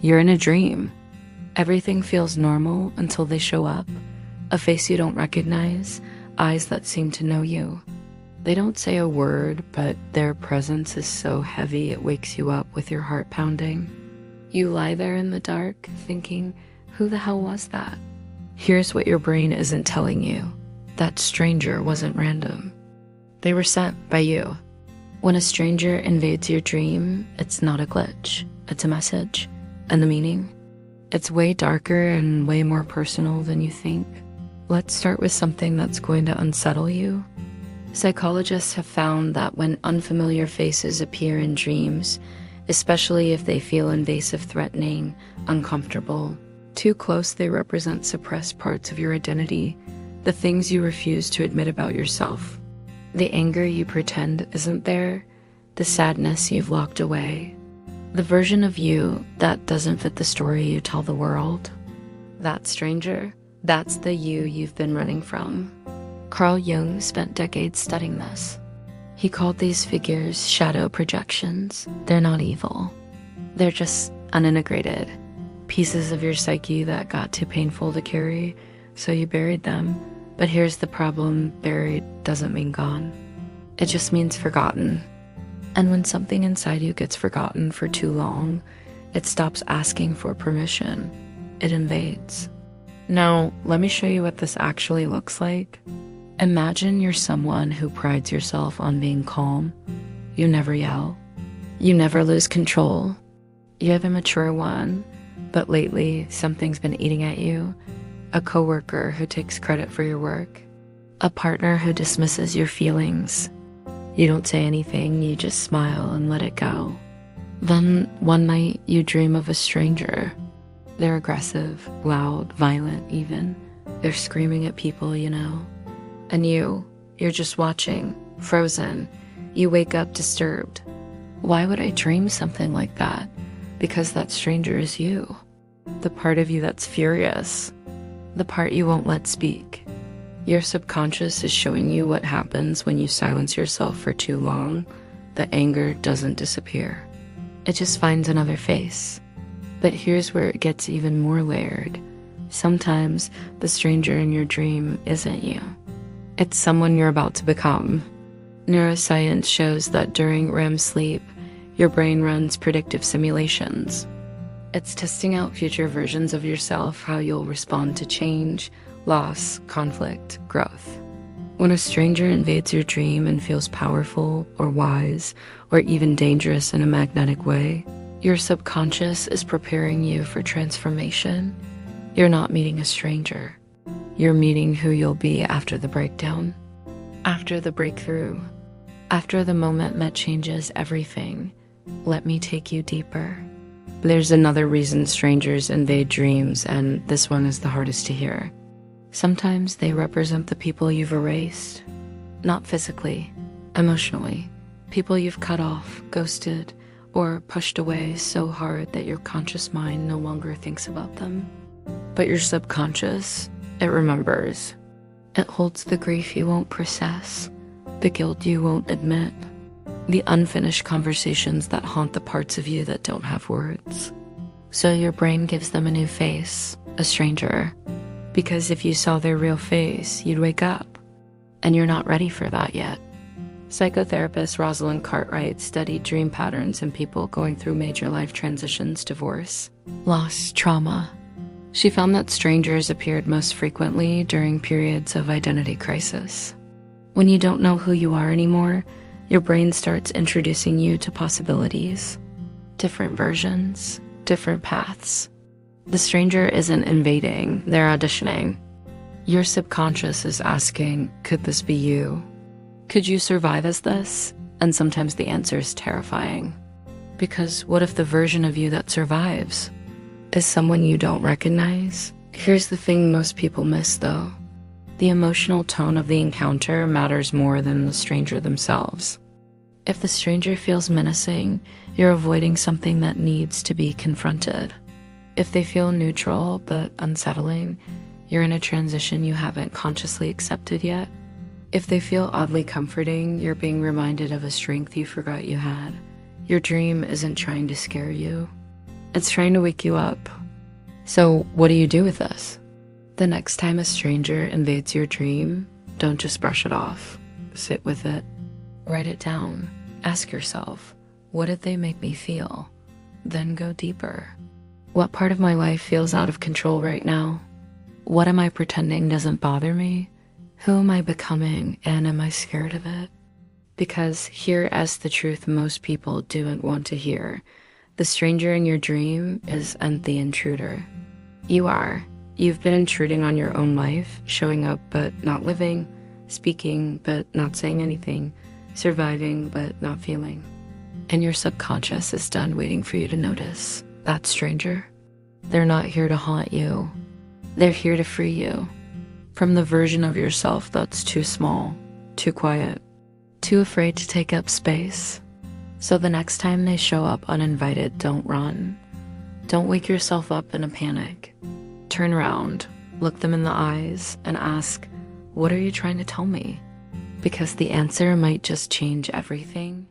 You're in a dream. Everything feels normal until they show up. A face you don't recognize, eyes that seem to know you. They don't say a word, but their presence is so heavy it wakes you up with your heart pounding. You lie there in the dark, thinking, who the hell was that? Here's what your brain isn't telling you. That stranger wasn't random. They were sent by you. When a stranger invades your dream, it's not a glitch. It's a message. And the meaning? It's way darker and way more personal than you think. Let's start with something that's going to unsettle you. Psychologists have found that when unfamiliar faces appear in dreams, especially if they feel invasive, threatening, uncomfortable, too close, they represent suppressed parts of your identity, the things you refuse to admit about yourself. The anger you pretend isn't there, the sadness you've locked away, the version of you that doesn't fit the story you tell the world. That stranger, that's the you you've been running from. Carl Jung spent decades studying this. He called these figures shadow projections. They're not evil. They're just unintegrated pieces of your psyche that got too painful to carry, so you buried them. But here's the problem: buried doesn't mean gone. It just means forgotten. And when something inside you gets forgotten for too long, it stops asking for permission. It invades. Now, let me show you what this actually looks like. Imagine you're someone who prides yourself on being calm. You never yell. You never lose control. You're the mature one, but lately something's been eating at you. A coworker who takes credit for your work. A partner who dismisses your feelings. You don't say anything, you just smile and let it go. Then one night you dream of a stranger. They're aggressive, loud, violent even. They're screaming at people you know. And you're just watching, frozen. You wake up disturbed. Why would I dream something like that? Because that stranger is you. The part of you that's furious. The part you won't let speak. Your subconscious is showing you what happens when you silence yourself for too long. The anger doesn't disappear. It just finds another face. But here's where it gets even more layered. Sometimes the stranger in your dream isn't you. It's someone you're about to become. Neuroscience shows that during REM sleep, your brain runs predictive simulations. It's testing out future versions of yourself, how you'll respond to change, loss, conflict, growth. When a stranger invades your dream and feels powerful or wise or even dangerous in a magnetic way, your subconscious is preparing you for transformation. You're not meeting a stranger. You're meeting who you'll be after the breakdown, after the breakthrough, after the moment that changes everything. Let me take you deeper. There's another reason strangers invade dreams, and this one is the hardest to hear. Sometimes they represent the people you've erased, not physically, emotionally. People you've cut off, ghosted, or pushed away so hard that your conscious mind no longer thinks about them. But your subconscious, it remembers. It holds the grief you won't process, the guilt you won't admit, the unfinished conversations that haunt the parts of you that don't have words. So your brain gives them a new face, a stranger, because if you saw their real face, you'd wake up, and you're not ready for that yet. Psychotherapist Rosalind Cartwright studied dream patterns in people going through major life transitions, divorce, loss, trauma. She found that strangers appeared most frequently during periods of identity crisis. When you don't know who you are anymore, your brain starts introducing you to possibilities, different versions, different paths. The stranger isn't invading, they're auditioning. Your subconscious is asking, could this be you? Could you survive as this? And sometimes the answer is terrifying. Because what if the version of you that survives is someone you don't recognize? Here's the thing most people miss though. The emotional tone of the encounter matters more than the stranger themselves. If the stranger feels menacing, you're avoiding something that needs to be confronted. If they feel neutral but unsettling, you're in a transition you haven't consciously accepted yet. If they feel oddly comforting, you're being reminded of a strength you forgot you had. Your dream isn't trying to scare you. It's trying to wake you up. So what do you do with this? The next time a stranger invades your dream, don't just brush it off. Sit with it. Write it down. Ask yourself, what did they make me feel? Then go deeper. What part of my life feels out of control right now? What am I pretending doesn't bother me? Who am I becoming, and am I scared of it? Because here is the truth most people don't want to hear. The stranger in your dream isn't the intruder. You are. You've been intruding on your own life, showing up but not living, speaking but not saying anything, surviving but not feeling. And your subconscious is done waiting for you to notice that stranger. They're not here to haunt you. They're here to free you from the version of yourself that's too small, too quiet, too afraid to take up space. So the next time they show up uninvited, don't run. Don't wake yourself up in a panic. Turn around, look them in the eyes, and ask, what are you trying to tell me? Because the answer might just change everything.